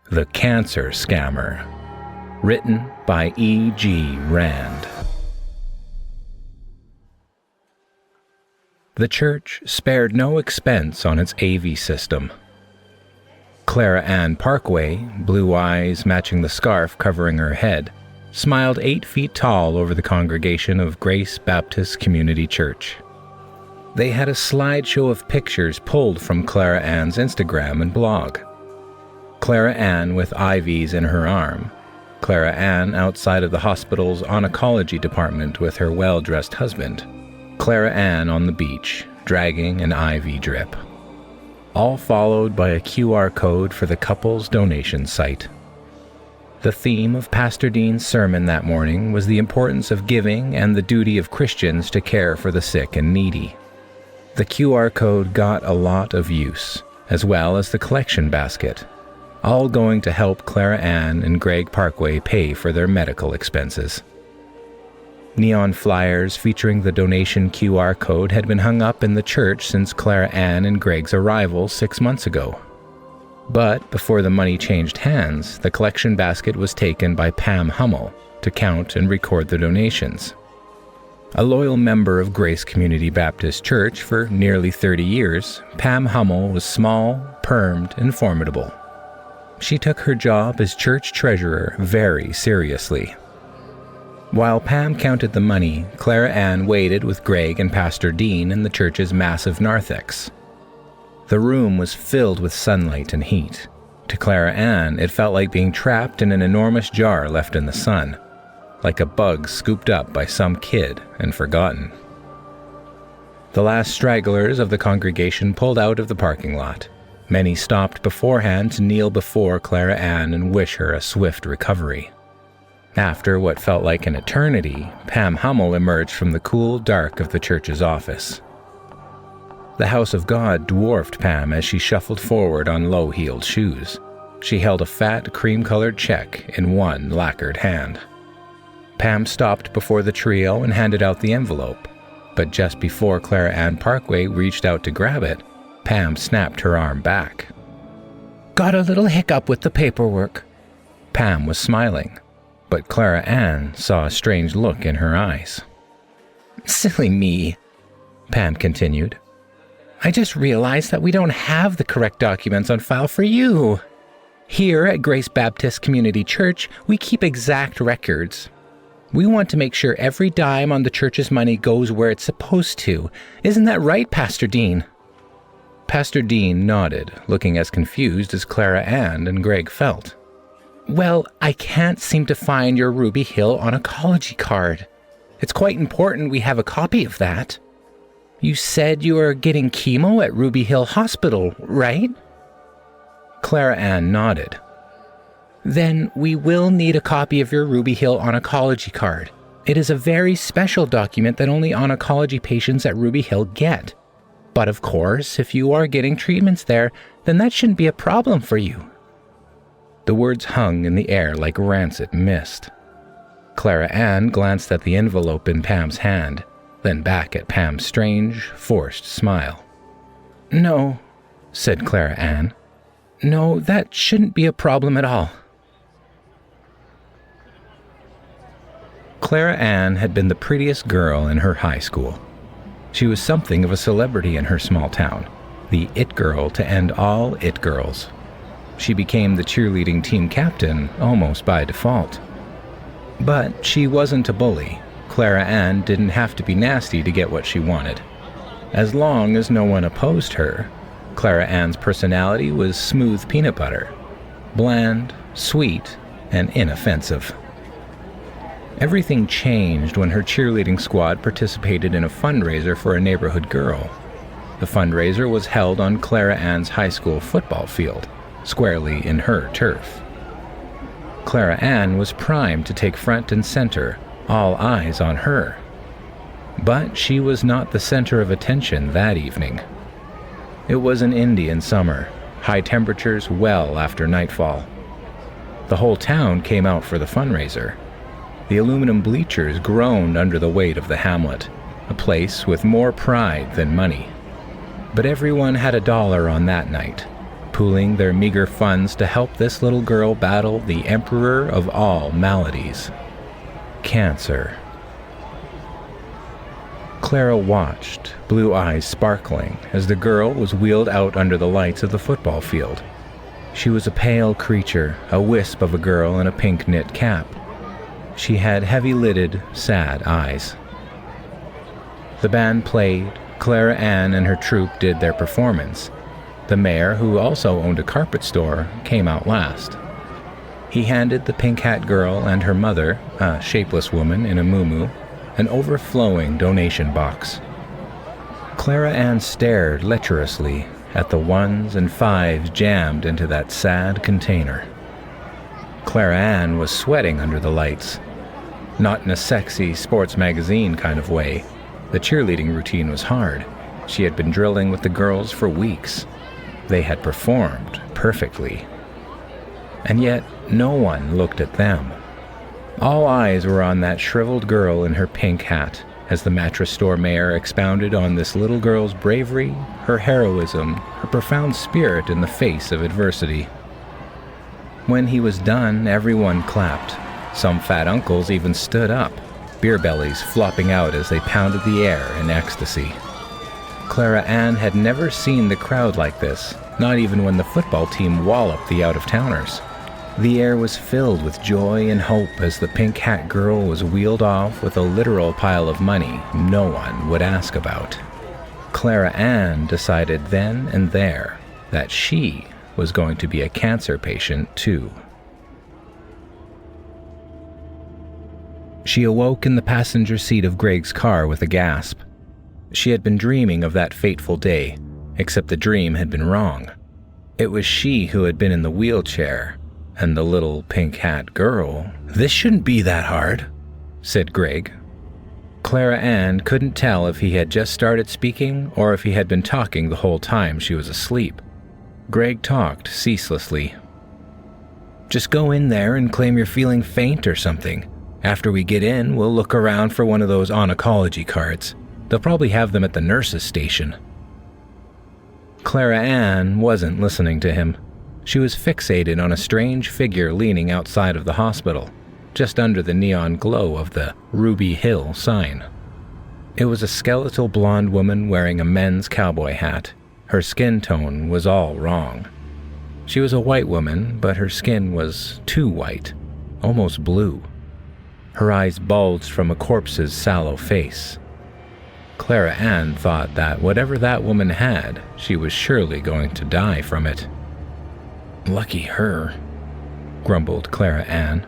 The Cancer Scammer. Written by E.G.Rand. The church spared no expense on its AV system. Clara Ann Parkway, blue eyes matching the scarf covering her head, smiled 8 feet tall over the congregation of Grace Baptist Community Church. They had a slideshow of pictures pulled from Clara Ann's Instagram and blog. Clara Ann with IVs in her arm. Clara Ann outside of the hospital's oncology department with her well-dressed husband. Clara Ann on the beach, dragging an IV drip. All followed by a QR code for the couple's donation site. The theme of Pastor Dean's sermon that morning was the importance of giving and the duty of Christians to care for the sick and needy. The QR code got a lot of use, as well as the collection basket, all going to help Clara Ann and Greg Parkway pay for their medical expenses. Neon flyers featuring the donation QR code had been hung up in the church since Clara Ann and Greg's arrival 6 months ago. But before the money changed hands, the collection basket was taken by Pam Hummel to count and record the donations. A loyal member of Grace Community Baptist Church for nearly 30 years, Pam Hummel was small, permed, and formidable. She took her job as church treasurer very seriously. While Pam counted the money, Clara Ann waited with Greg and Pastor Dean in the church's massive narthex. The room was filled with sunlight and heat. To Clara Ann, it felt like being trapped in an enormous jar left in the sun, like a bug scooped up by some kid and forgotten. The last stragglers of the congregation pulled out of the parking lot. Many stopped beforehand to kneel before Clara Ann and wish her a swift recovery. After what felt like an eternity, Pam Hummel emerged from the cool dark of the church's office. The house of God dwarfed Pam as she shuffled forward on low-heeled shoes. She held a fat, cream-colored check in one lacquered hand. Pam stopped before the trio and handed out the envelope, but just before Clara Ann Parkway reached out to grab it, Pam snapped her arm back. "Got a little hiccup with the paperwork." Pam was smiling, but Clara Ann saw a strange look in her eyes. "Silly me," Pam continued. "I just realized that we don't have the correct documents on file for you. Here at Grace Baptist Community Church, we keep exact records. We want to make sure every dime on the church's money goes where it's supposed to. Isn't that right, Pastor Dean?" Pastor Dean nodded, looking as confused as Clara Ann and Greg felt. "Well, I can't seem to find your Ruby Hill oncology card. It's quite important we have a copy of that. You said you are getting chemo at Ruby Hill Hospital, right?" Clara Ann nodded. "Then we will need a copy of your Ruby Hill oncology card. It is a very special document that only oncology patients at Ruby Hill get. But of course, if you are getting treatments there, then that shouldn't be a problem for you." The words hung in the air like rancid mist. Clara Ann glanced at the envelope in Pam's hand, then back at Pam's strange, forced smile. "No," said Clara Ann. "No, that shouldn't be a problem at all." Clara Ann had been the prettiest girl in her high school. She was something of a celebrity in her small town, the it girl to end all it girls. She became the cheerleading team captain almost by default. But she wasn't a bully. Clara Ann didn't have to be nasty to get what she wanted. As long as no one opposed her, Clara Ann's personality was smooth peanut butter, bland, sweet, and inoffensive. Everything changed when her cheerleading squad participated in a fundraiser for a neighborhood girl. The fundraiser was held on Clara Ann's high school football field, squarely in her turf. Clara Ann was primed to take front and center, all eyes on her. But she was not the center of attention that evening. It was an Indian summer, high temperatures well after nightfall. The whole town came out for the fundraiser. The aluminum bleachers groaned under the weight of the hamlet, a place with more pride than money. But everyone had $1 on that night, pooling their meager funds to help this little girl battle the emperor of all maladies, cancer. Clara watched, blue eyes sparkling, as the girl was wheeled out under the lights of the football field. She was a pale creature, a wisp of a girl in a pink knit cap. She had heavy-lidded, sad eyes. The band played. Clara Ann and her troupe did their performance. The mayor, who also owned a carpet store, came out last. He handed the pink hat girl and her mother, a shapeless woman in a muumuu, an overflowing donation box. Clara Ann stared lecherously at the ones and fives jammed into that sad container. Clara Ann was sweating under the lights. Not in a sexy sports magazine kind of way. The cheerleading routine was hard. She had been drilling with the girls for weeks. They had performed perfectly. And yet, no one looked at them. All eyes were on that shriveled girl in her pink hat, as the mattress store mayor expounded on this little girl's bravery, her heroism, her profound spirit in the face of adversity. When he was done, everyone clapped. Some fat uncles even stood up, beer bellies flopping out as they pounded the air in ecstasy. Clara Ann had never seen the crowd like this, not even when the football team walloped the out-of-towners. The air was filled with joy and hope as the pink hat girl was wheeled off with a literal pile of money no one would ask about. Clara Ann decided then and there that she was going to be a cancer patient too. She awoke in the passenger seat of Greg's car with a gasp. She had been dreaming of that fateful day, except the dream had been wrong. It was she who had been in the wheelchair, and the little pink hat girl. "This shouldn't be that hard," said Greg. Clara Ann couldn't tell if he had just started speaking or if he had been talking the whole time she was asleep. Greg talked ceaselessly. "Just go in there and claim you're feeling faint or something. After we get in, we'll look around for one of those oncology cards. They'll probably have them at the nurse's station." Clara Ann wasn't listening to him. She was fixated on a strange figure leaning outside of the hospital, just under the neon glow of the Ruby Hill sign. It was a skeletal blonde woman wearing a men's cowboy hat. Her skin tone was all wrong. She was a white woman, but her skin was too white, almost blue. Her eyes bulged from a corpse's sallow face. Clara Ann thought that whatever that woman had, she was surely going to die from it. "Lucky her," grumbled Clara Ann.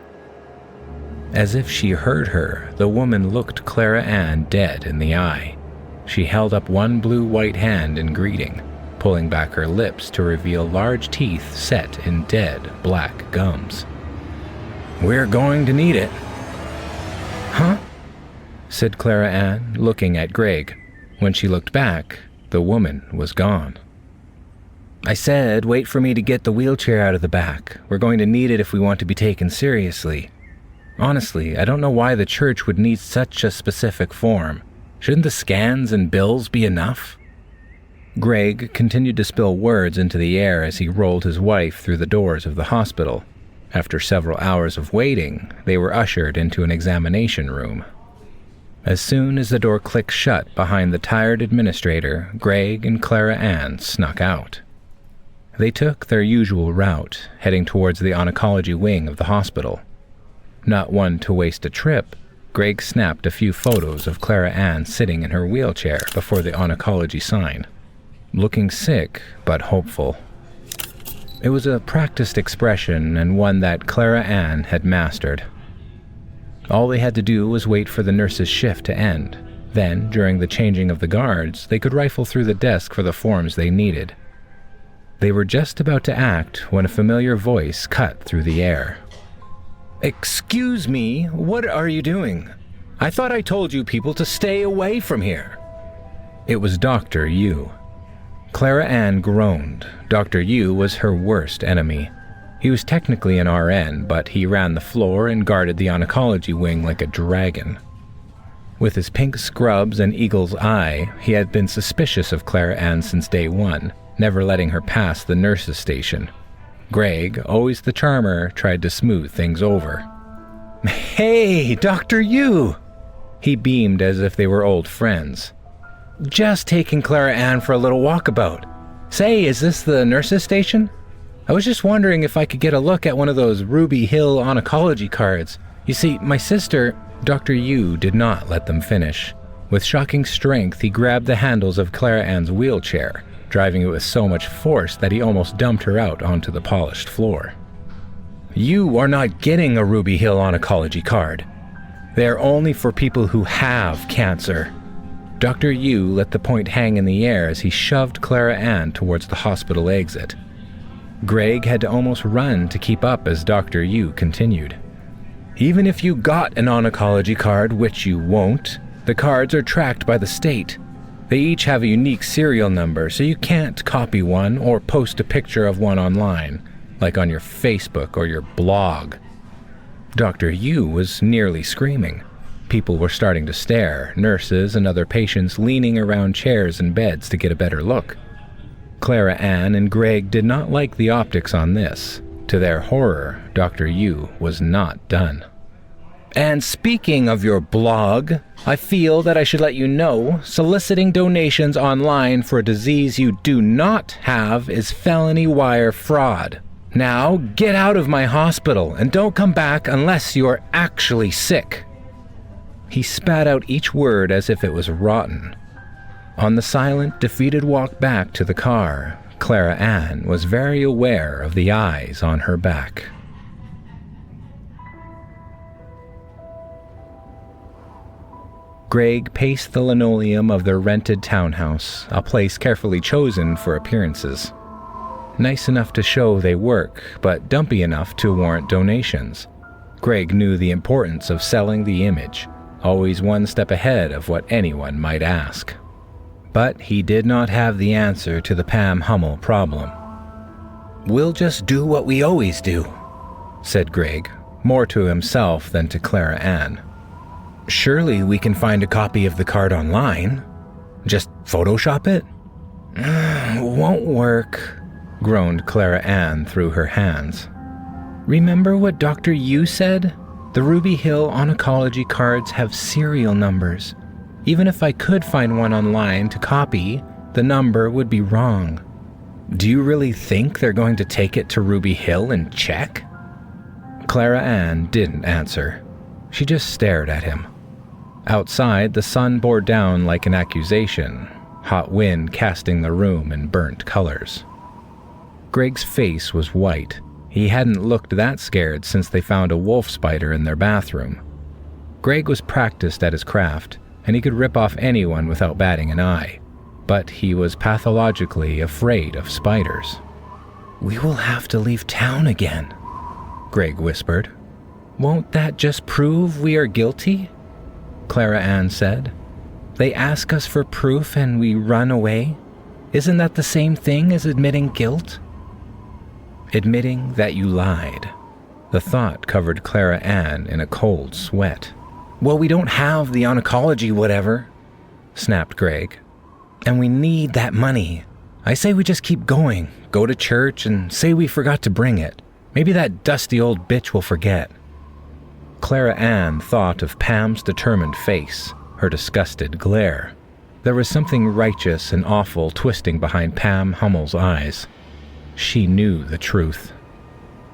As if she heard her, the woman looked Clara Ann dead in the eye. She held up one blue-white hand in greeting, pulling back her lips to reveal large teeth set in dead black gums. "We're going to need it." "Huh?" said Clara Ann, looking at Greg. When she looked back, the woman was gone. "I said, wait for me to get the wheelchair out of the back. We're going to need it if we want to be taken seriously. Honestly, I don't know why the church would need such a specific form. Shouldn't the scans and bills be enough?" Greg continued to spill words into the air as he rolled his wife through the doors of the hospital. After several hours of waiting, they were ushered into an examination room. As soon as the door clicked shut behind the tired administrator, Greg and Clara Ann snuck out. They took their usual route, heading towards the oncology wing of the hospital. Not one to waste a trip, Greg snapped a few photos of Clara Ann sitting in her wheelchair before the oncology sign, looking sick but hopeful. It was a practiced expression and one that Clara Ann had mastered. All they had to do was wait for the nurse's shift to end. Then, during the changing of the guards, they could rifle through the desk for the forms they needed. They were just about to act when a familiar voice cut through the air. "Excuse me, what are you doing? I thought I told you people to stay away from here." It was Dr. Yu. Clara Ann groaned. Dr. Yu was her worst enemy. He was technically an RN, but he ran the floor and guarded the oncology wing like a dragon. With his pink scrubs and eagle's eye, he had been suspicious of Clara Ann since day one, never letting her pass the nurse's station. Greg, always the charmer, tried to smooth things over. "Hey, Dr. Yu!" He beamed as if they were old friends. "Just taking Clara Ann for a little walkabout. Say, is this the nurse's station? I was just wondering if I could get a look at one of those Ruby Hill oncology cards. You see, my sister..." Dr. Yu did not let them finish. With shocking strength, he grabbed the handles of Clara Ann's wheelchair, driving it with so much force that he almost dumped her out onto the polished floor. "You are not getting a Ruby Hill oncology card. They are only for people who have cancer." Dr. Yu let the point hang in the air as he shoved Clara Ann towards the hospital exit. Greg had to almost run to keep up as Dr. Yu continued. "Even if you got an oncology card, which you won't, the cards are tracked by the state. They each have a unique serial number, so you can't copy one or post a picture of one online, like on your Facebook or your blog." Dr. Yu was nearly screaming. People were starting to stare, nurses and other patients leaning around chairs and beds to get a better look. Clara Ann and Greg did not like the optics on this. To their horror, Dr. Yu was not done. "And speaking of your blog, I feel that I should let you know soliciting donations online for a disease you do not have is felony wire fraud. Now get out of my hospital and don't come back unless you are actually sick." He spat out each word as if it was rotten. On the silent, defeated walk back to the car, Clara Ann was very aware of the eyes on her back. Greg paced the linoleum of their rented townhouse, a place carefully chosen for appearances. Nice enough to show they work, but dumpy enough to warrant donations. Greg knew the importance of selling the image, always one step ahead of what anyone might ask. But he did not have the answer to the Pam Hummel problem. "We'll just do what we always do," said Greg, more to himself than to Clara Ann. "Surely we can find a copy of the card online. Just Photoshop it?" "Won't work," groaned Clara Ann through her hands. "Remember what Dr. Yu said? The Ruby Hill oncology cards have serial numbers. Even if I could find one online to copy, the number would be wrong. Do you really think they're going to take it to Ruby Hill and check?" Clara Ann didn't answer. She just stared at him. Outside, the sun bore down like an accusation, hot wind casting the room in burnt colors. Greg's face was white. He hadn't looked that scared since they found a wolf spider in their bathroom. Greg was practiced at his craft, and he could rip off anyone without batting an eye, but he was pathologically afraid of spiders. "We will have to leave town again," Greg whispered. "Won't that just prove we are guilty?" Clara Ann said. "They ask us for proof and we run away. Isn't that the same thing as admitting guilt?" Admitting that you lied. The thought covered Clara Ann in a cold sweat. "Well, we don't have the oncology whatever," snapped Greg. "And we need that money. I say we just keep going, go to church and say we forgot to bring it. Maybe that dusty old bitch will forget." Clara Ann thought of Pam's determined face, her disgusted glare. There was something righteous and awful twisting behind Pam Hummel's eyes. She knew the truth.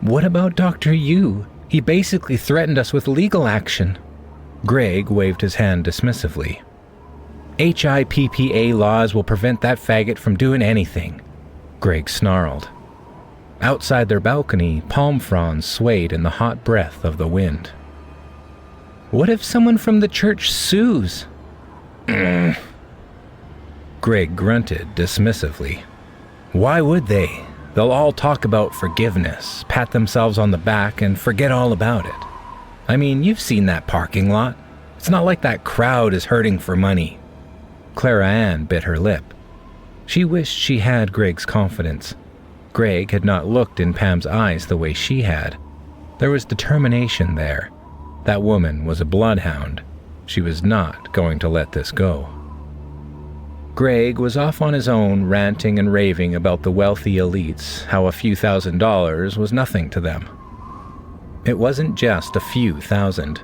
"What about Dr. Yu? He basically threatened us with legal action." Greg waved his hand dismissively. "HIPPA laws will prevent that faggot from doing anything," Greg snarled. Outside their balcony, palm fronds swayed in the hot breath of the wind. "What if someone from the church sues?" Greg grunted dismissively. "Why would they? They'll all talk about forgiveness, pat themselves on the back, and forget all about it. I mean, you've seen that parking lot. It's not like that crowd is hurting for money." Clara Ann bit her lip. She wished she had Greg's confidence. Greg had not looked in Pam's eyes the way she had. There was determination there. That woman was a bloodhound. She was not going to let this go. Greg was off on his own, ranting and raving about the wealthy elites, how a few $1,000s was nothing to them. It wasn't just a few thousand.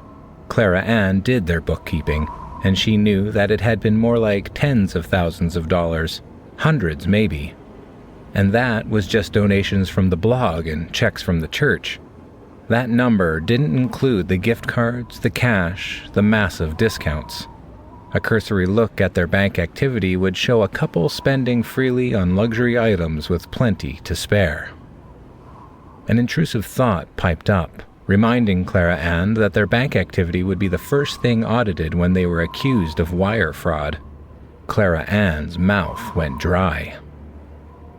Clara Ann did their bookkeeping, and she knew that it had been more like tens of thousands of dollars, hundreds maybe. And that was just donations from the blog and checks from the church. That number didn't include the gift cards, the cash, the massive discounts. A cursory look at their bank activity would show a couple spending freely on luxury items with plenty to spare. An intrusive thought piped up, reminding Clara Ann that their bank activity would be the first thing audited when they were accused of wire fraud. Clara Ann's mouth went dry.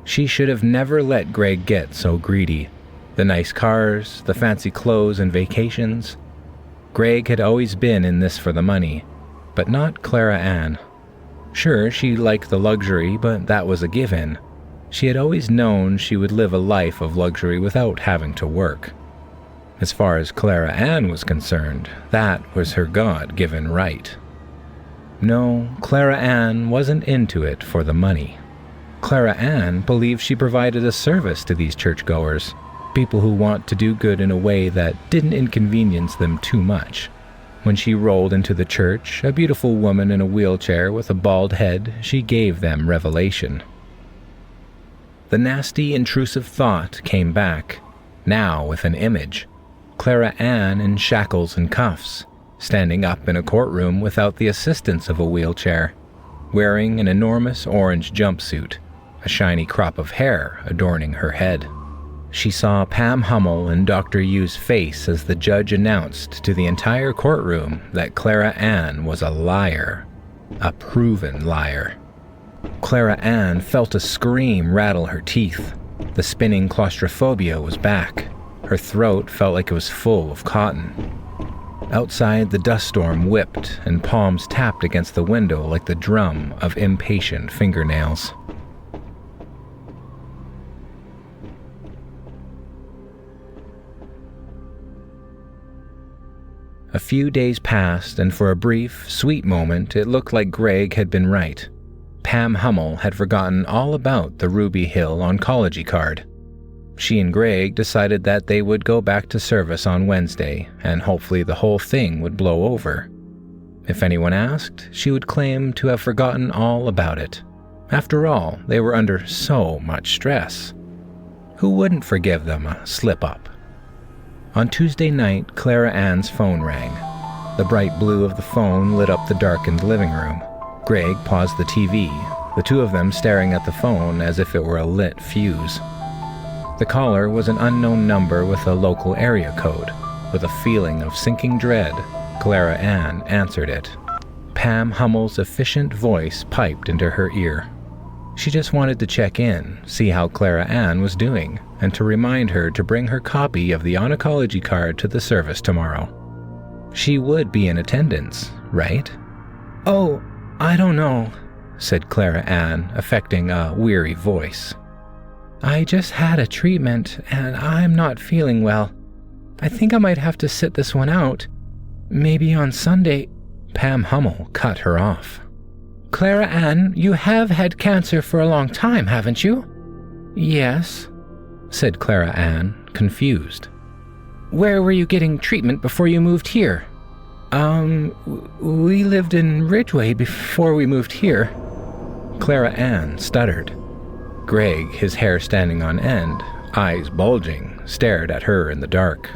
She should have never let Greg get so greedy. The nice cars, the fancy clothes and vacations. Greg had always been in this for the money, but not Clara Ann. Sure, she liked the luxury, but that was a given. She had always known she would live a life of luxury without having to work. As far as Clara Ann was concerned, that was her God-given right. No, Clara Ann wasn't into it for the money. Clara Ann believed she provided a service to these churchgoers, people who want to do good in a way that didn't inconvenience them too much. When she rolled into the church, a beautiful woman in a wheelchair with a bald head, she gave them revelation. The nasty, intrusive thought came back, now with an image. Clara Ann in shackles and cuffs, standing up in a courtroom without the assistance of a wheelchair, wearing an enormous orange jumpsuit, a shiny crop of hair adorning her head. She saw Pam Hummel and Dr. Yu's face as the judge announced to the entire courtroom that Clara Ann was a liar, a proven liar. Clara Ann felt a scream rattle her teeth. The spinning claustrophobia was back. Her throat felt like it was full of cotton. Outside, the dust storm whipped and palms tapped against the window like the drum of impatient fingernails. A few days passed, and for a brief, sweet moment, it looked like Greg had been right. Pam Hummel had forgotten all about the Ruby Hill oncology card. She and Greg decided that they would go back to service on Wednesday, and hopefully the whole thing would blow over. If anyone asked, she would claim to have forgotten all about it. After all, they were under so much stress. Who wouldn't forgive them a slip-up? On Tuesday night, Clara Ann's phone rang. The bright blue of the phone lit up the darkened living room. Greg paused the TV, the two of them staring at the phone as if it were a lit fuse. The caller was an unknown number with a local area code. With a feeling of sinking dread, Clara Ann answered it. Pam Hummel's efficient voice piped into her ear. She just wanted to check in, see how Clara Ann was doing, and to remind her to bring her copy of the oncology card to the service tomorrow. She would be in attendance, right? "Oh, I don't know," said Clara Ann, affecting a weary voice. "I just had a treatment, and I'm not feeling well. I think I might have to sit this one out. Maybe on Sunday." Pam Hummel cut her off. "Clara Ann, you have had cancer for a long time, haven't you?" "Yes," said Clara Ann, confused. "Where were you getting treatment before you moved here?" We lived in Ridgeway before we moved here." Clara Ann stuttered. Greg, his hair standing on end, eyes bulging, stared at her in the dark.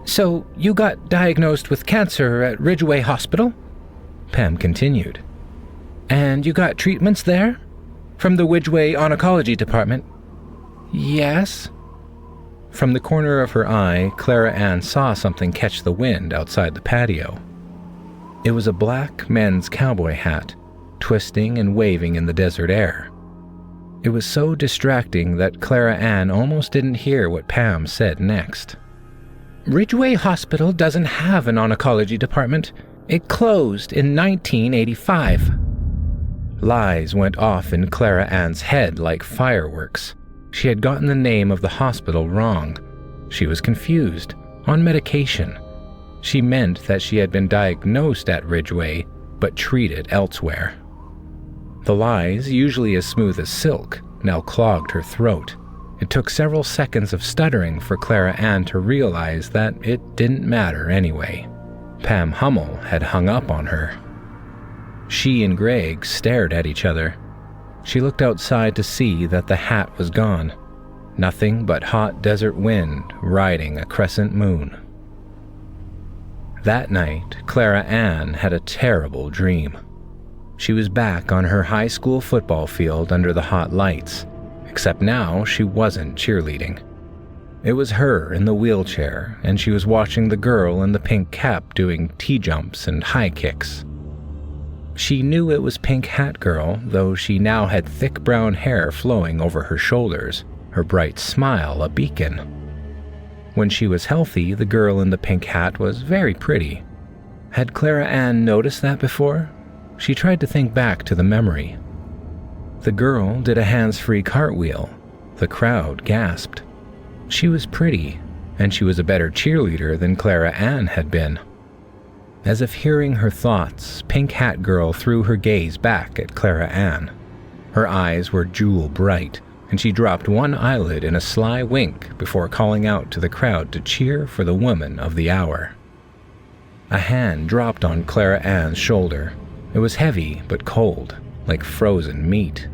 "So you got diagnosed with cancer at Ridgeway Hospital?" Pam continued. "And you got treatments there? From the Ridgeway Oncology Department?" "Yes." From the corner of her eye, Clara Ann saw something catch the wind outside the patio. It was a black men's cowboy hat, twisting and waving in the desert air. It was so distracting that Clara Ann almost didn't hear what Pam said next. "Ridgeway Hospital doesn't have an oncology department. It closed in 1985. Lies went off in Clara Ann's head like fireworks. She had gotten the name of the hospital wrong. She was confused, on medication. She meant that she had been diagnosed at Ridgeway, but treated elsewhere. The lies, usually as smooth as silk, now clogged her throat. It took several seconds of stuttering for Clara Ann to realize that it didn't matter anyway. Pam Hummel had hung up on her. She and Greg stared at each other. She looked outside to see that the hat was gone. Nothing but hot desert wind riding a crescent moon. That night, Clara Ann had a terrible dream. She was back on her high school football field under the hot lights, except now she wasn't cheerleading. It was her in the wheelchair, and she was watching the girl in the pink cap doing T-jumps and high kicks. She knew it was Pink Hat Girl, though she now had thick brown hair flowing over her shoulders, her bright smile a beacon. When she was healthy, the girl in the pink hat was very pretty. Had Clara Ann noticed that before? She tried to think back to the memory. The girl did a hands-free cartwheel. The crowd gasped. She was pretty, and she was a better cheerleader than Clara Ann had been. As if hearing her thoughts, Pink Hat Girl threw her gaze back at Clara Ann. Her eyes were jewel bright, and she dropped one eyelid in a sly wink before calling out to the crowd to cheer for the woman of the hour. A hand dropped on Clara Ann's shoulder. It was heavy but cold, like frozen meat.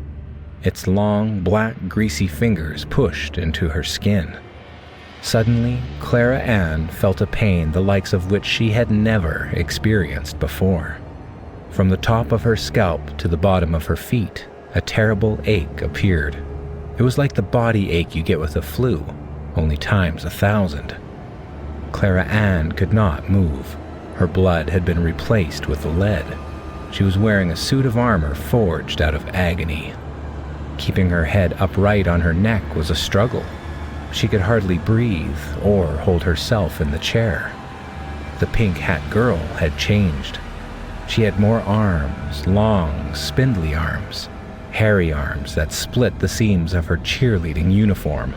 Its long, black, greasy fingers pushed into her skin. Suddenly, Clara Ann felt a pain the likes of which she had never experienced before. From the top of her scalp to the bottom of her feet, a terrible ache appeared. It was like the body ache you get with the flu, only times 1,000. Clara Ann could not move. Her blood had been replaced with lead. She was wearing a suit of armor forged out of agony. Keeping her head upright on her neck was a struggle. She could hardly breathe or hold herself in the chair. The Pink Hat Girl had changed. She had more arms, long, spindly arms, hairy arms that split the seams of her cheerleading uniform.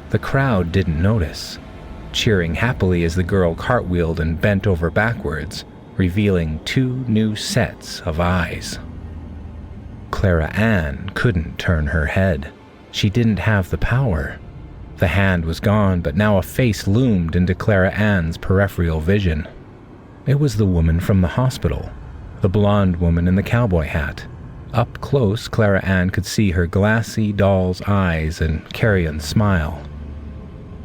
The crowd didn't notice, cheering happily as the girl cartwheeled and bent over backwards, revealing 2 new sets of eyes. Clara Ann couldn't turn her head. She didn't have the power. The hand was gone, but now a face loomed into Clara Ann's peripheral vision. It was the woman from the hospital, the blonde woman in the cowboy hat. Up close, Clara Ann could see her glassy doll's eyes and carrion smile.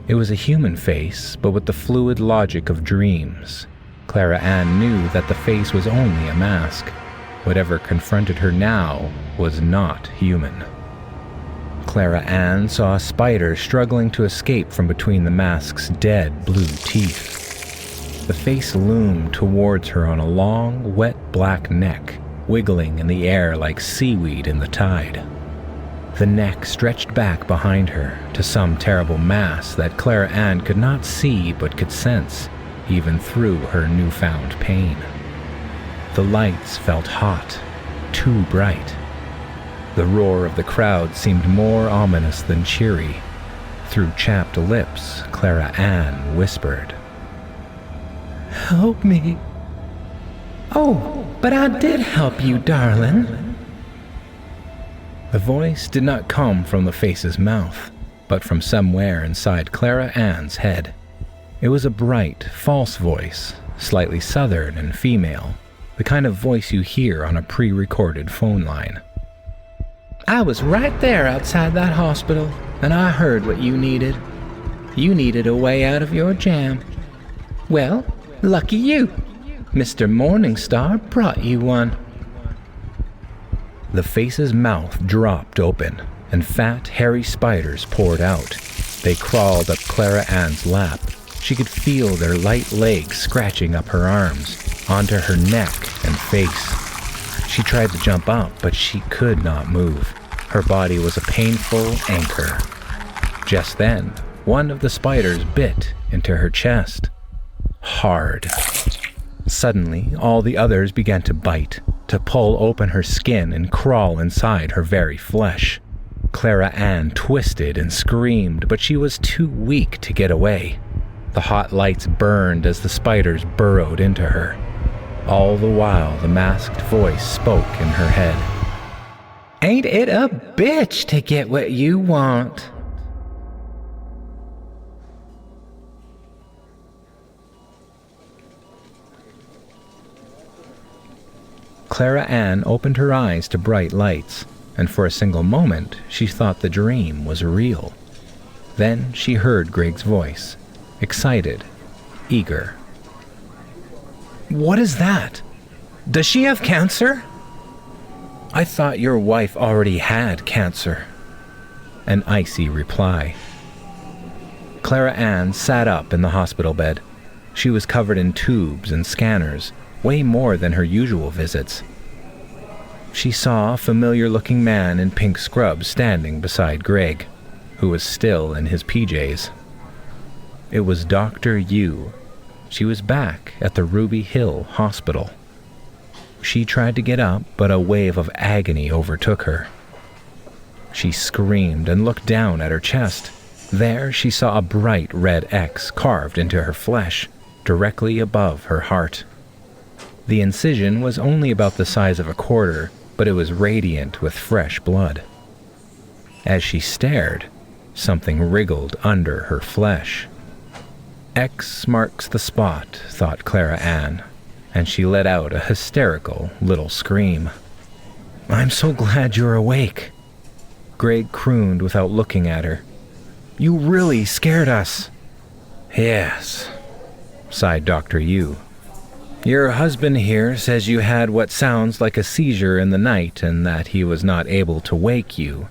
It was a human face, but with the fluid logic of dreams. Clara Ann knew that the face was only a mask. Whatever confronted her now was not human. Clara Ann saw a spider struggling to escape from between the mask's dead blue teeth. The face loomed towards her on a long, wet black neck, wiggling in the air like seaweed in the tide. The neck stretched back behind her to some terrible mass that Clara Ann could not see but could sense, even through her newfound pain. The lights felt hot, too bright. The roar of the crowd seemed more ominous than cheery. Through chapped lips, Clara Ann whispered, "Help me." "Oh, but I did help you, darling." The voice did not come from the face's mouth, but from somewhere inside Clara Ann's head. It was a bright, false voice, slightly southern and female, the kind of voice you hear on a pre-recorded phone line. "I was right there outside that hospital, and I heard what you needed. You needed a way out of your jam. Well, lucky you. Mr. Morningstar brought you one." The face's mouth dropped open, and fat, hairy spiders poured out. They crawled up Clara Ann's lap. She could feel their light legs scratching up her arms, onto her neck and face. She tried to jump up, but she could not move. Her body was a painful anchor. Just then, one of the spiders bit into her chest. Hard. Suddenly, all the others began to bite, to pull open her skin and crawl inside her very flesh. Clara Ann twisted and screamed, but she was too weak to get away. The hot lights burned as the spiders burrowed into her. All the while, the masked voice spoke in her head. Ain't it a bitch to get what you want? Clara Ann opened her eyes to bright lights, and for a single moment she thought the dream was real. Then she heard Greg's voice, excited, eager. What is that? Does she have cancer? I thought your wife already had cancer. An icy reply. Clara Ann sat up in the hospital bed. She was covered in tubes and scanners, way more than her usual visits. She saw a familiar-looking man in pink scrubs standing beside Greg, who was still in his PJs. It was Dr. Yu. She was back at the Ruby Hill Hospital. She tried to get up, but a wave of agony overtook her. She screamed and looked down at her chest. There she saw a bright red X carved into her flesh, directly above her heart. The incision was only about the size of a quarter, but it was radiant with fresh blood. As she stared, something wriggled under her flesh. X marks the spot, thought Clara Ann, and she let out a hysterical little scream. I'm so glad you're awake, Greg crooned without looking at her. You really scared us. Yes, sighed Dr. Yu. Your husband here says you had what sounds like a seizure in the night and that he was not able to wake you.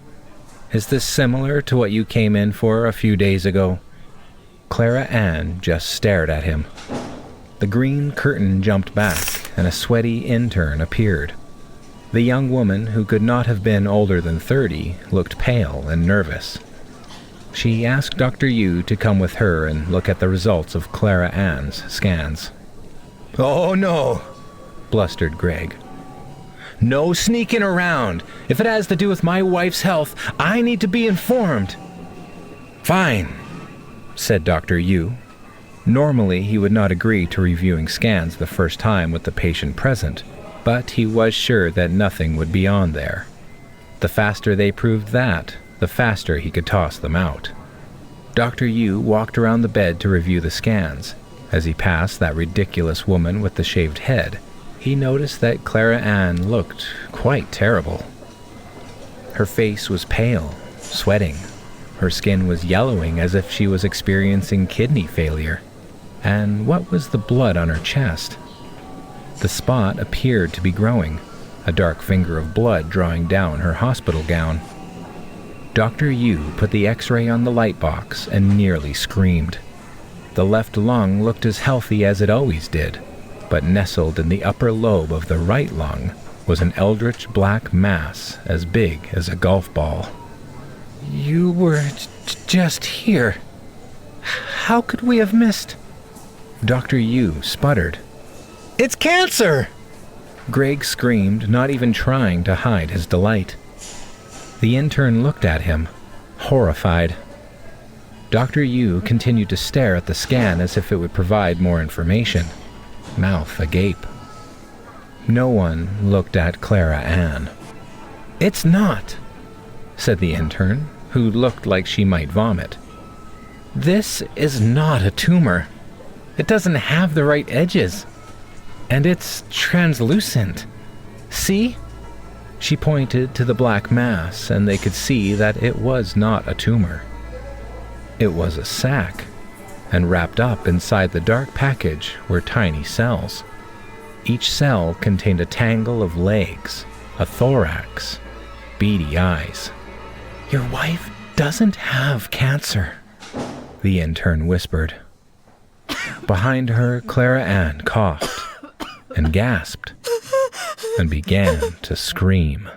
Is this similar to what you came in for a few days ago? Clara Ann just stared at him. The green curtain jumped back and a sweaty intern appeared. The young woman, who could not have been older than 30, looked pale and nervous. She asked Dr. Yu to come with her and look at the results of Clara Ann's scans. Oh no, blustered Greg. No sneaking around. If it has to do with my wife's health, I need to be informed. Fine, said Dr. Yu. Normally, he would not agree to reviewing scans the first time with the patient present, but he was sure that nothing would be on there. The faster they proved that, the faster he could toss them out. Dr. Yu walked around the bed to review the scans. As he passed that ridiculous woman with the shaved head, he noticed that Clara Ann looked quite terrible. Her face was pale, sweating. Her skin was yellowing as if she was experiencing kidney failure. And what was the blood on her chest? The spot appeared to be growing, a dark finger of blood drawing down her hospital gown. Dr. Yu put the X-ray on the light box and nearly screamed. The left lung looked as healthy as it always did, but nestled in the upper lobe of the right lung was an eldritch black mass as big as a golf ball. You were just here. How could we have missed? Dr. Yu sputtered. It's cancer! Greg screamed, not even trying to hide his delight. The intern looked at him, horrified. Dr. Yu continued to stare at the scan as if it would provide more information, mouth agape. No one looked at Clara Ann. It's not, said the intern, who looked like she might vomit. This is not a tumor. It doesn't have the right edges. And it's translucent. See? She pointed to the black mass, and they could see that it was not a tumor. It was a sac, and wrapped up inside the dark package were tiny cells. Each cell contained a tangle of legs, a thorax, beady eyes. Your wife doesn't have cancer, the intern whispered. Behind her, Clara Ann coughed and gasped and began to scream.